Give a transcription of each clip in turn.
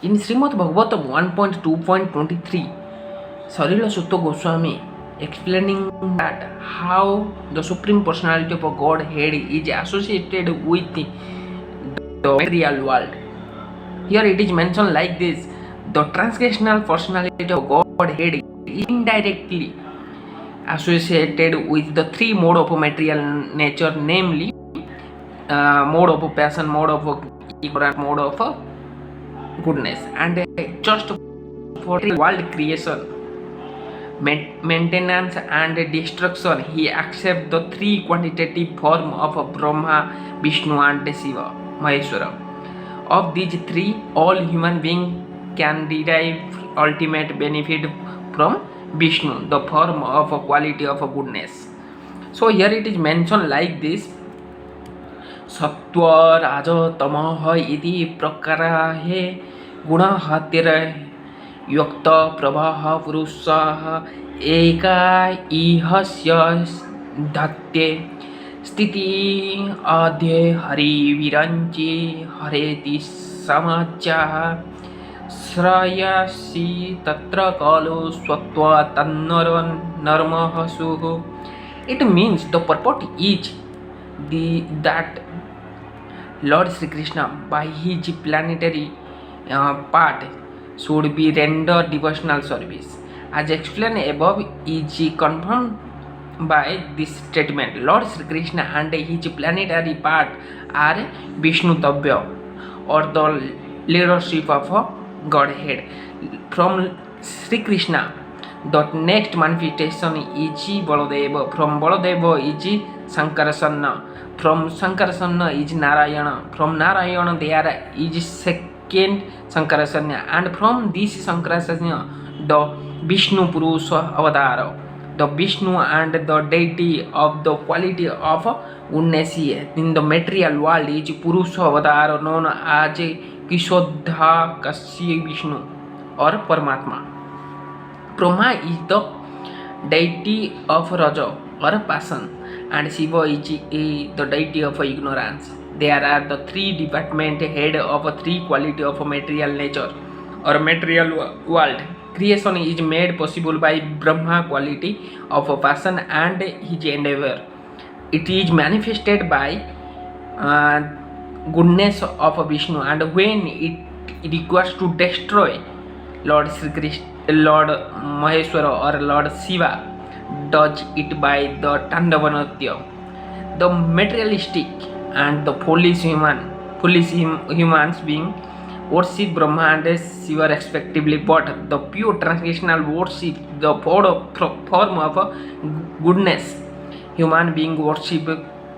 In Śrīmad-Bhāgavatam 1.2.23, Sarila Sutta Goswami explaining that how the Supreme Personality of Godhead is associated with the material world. Here it is mentioned like this: the transcendental personality of Godhead is indirectly associated with the three modes of material nature, namely mode of passion, mode of ignorance, mode of goodness. And just for world creation, maintenance and destruction, he accepts the three quantitative forms of Brahmā, Viṣṇu and Śiva, Maheshwara. Of these three, all human beings can derive ultimate benefit from Viṣṇu, the form of quality of goodness. So here it is mentioned like this: सत्व राज तमः इति प्रकाराः गुणाः युक्त प्रभाः पुरुषः एका इहस्य धत्ते स्थिति आद्ये हरिविरञ्चि हरेति समाचाः श्रयसि तत्र कालो स्वत्व तन्नर्मः सुः. It means the purport is that Lord Śrī Kṛṣṇa, by his planetary part, should be render devotional service. As explained above, is confirmed by this statement. Lord Śrī Kṛṣṇa and his planetary part are viṣṇu-tattva, or the Lordship of Godhead. From Śrī Kṛṣṇa, the next manifestation is Baladeva. From Baladeva is Saṅkarṣaṇa. From Saṅkarṣaṇa is Nārāyaṇa. From Nārāyaṇa there is second Saṅkarṣaṇa, and from this Saṅkarṣaṇa the Viṣṇu puruṣa-avatāra. The Viṣṇu and the Deity of the quality of goodness in the material world is puruṣa-avatāra, known as Kṣīrodakaśāyī Viṣṇu or Paramātmā. Brahmā is the deity of Raja or passion, and Śiva is the deity of ignorance. There are the three departmental head of three quality of material nature or material world. Creation is made possible by Brahmā quality of passion and his endeavor. It is manifested by goodness of Viṣṇu, and when it requires to destroy Lord Śrī Kṛṣṇa, Lord Maheshwara or Lord Śiva, does it by the tāṇḍavanṛtya. The materialistic and the foolish humans being worship Brahmā and Śiva respectively, but the pure transcendental worship the form of goodness. Human being worship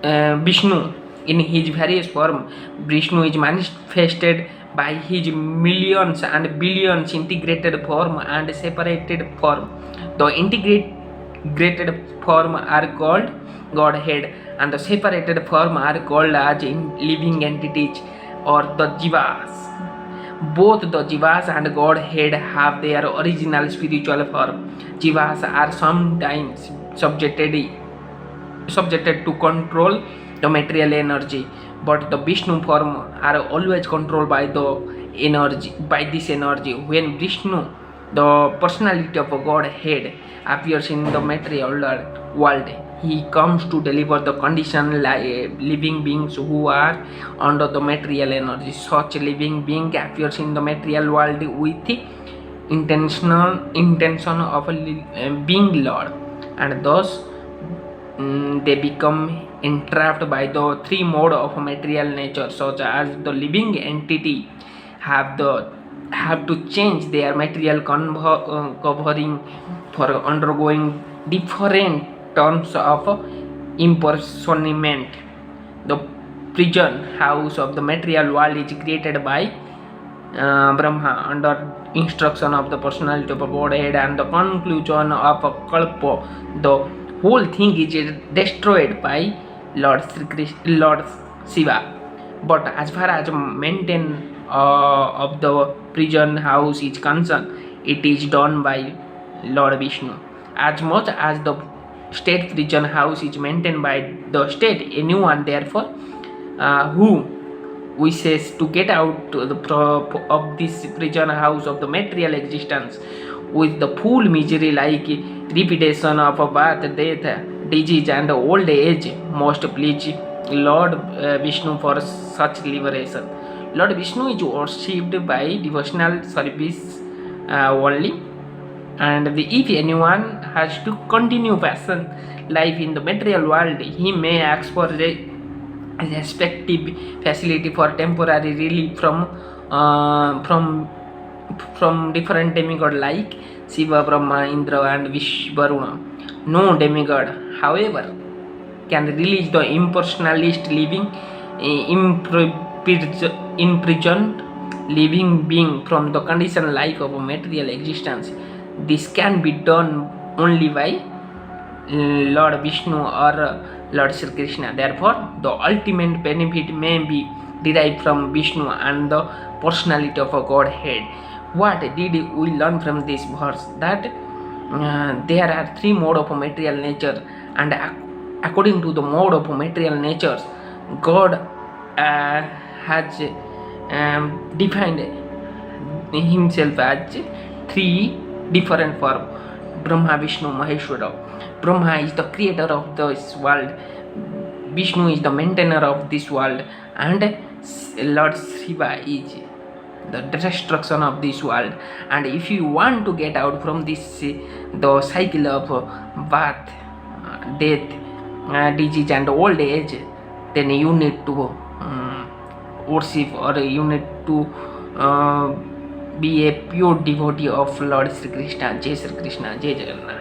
Viṣṇu in his various form. Viṣṇu is manifested by his millions and billions integrated form and separated form. The integrated form are called Godhead, and the separated form are called as living entities or the Jīvas. Both the Jīvas and Godhead have their original spiritual form. Jīvas are sometimes subjected to control the material energy, but the Viṣṇu form are always controlled by this energy. When Viṣṇu, the personality of Godhead, appears in the material world, he comes to deliver the conditioned living beings who are under the material energy. Such living being appears in the material world with the intention of being Lord, and thus they become entrapped by the three modes of material nature, such as the living entity have to change their material covering for undergoing different terms of imprisonment. The prison house of the material world is created by Brahmā under instruction of the personality of Godhead, and the conclusion of Kalpa, the whole thing is destroyed by Lord Śiva. But as far as maintenance of the prison house is concerned, it is done by Lord Viṣṇu. As much as the state prison house is maintained by the state, anyone therefore who wishes to get out of this prison house of the material existence with the full misery like repetition of birth, death, disease and old age, must please Lord Viṣṇu for such liberation. Lord Viṣṇu is worshipped by devotional service only, and if anyone has to continue passion life in the material world, he may ask for the respective facility for temporary relief from different demigod like Shiva, Brahmā, Indra and Varuṇa. No demigod, however, can release the impersonalist living imprisoned living being from the condition like of a material existence. This can be done only by Lord Viṣṇu or Lord Śrī Kṛṣṇa. Therefore, the ultimate benefit may be derived from Viṣṇu and the personality of Godhead. What did we learn from this verse? That there are three modes of material nature, and according to the mode of material nature, God has defined himself as three different forms: Brahmā, Viṣṇu, Maheshwara. Brahmā is the creator of this world, Viṣṇu is the maintainer of this world, and Lord Śiva is the destruction of this world. And if you want to get out from this the cycle of birth, death, disease and old age, then you need to worship, or you need to be a pure devotee of Lord Śrī Kṛṣṇa. Jai Śrī Kṛṣṇa, Jai Jagannath.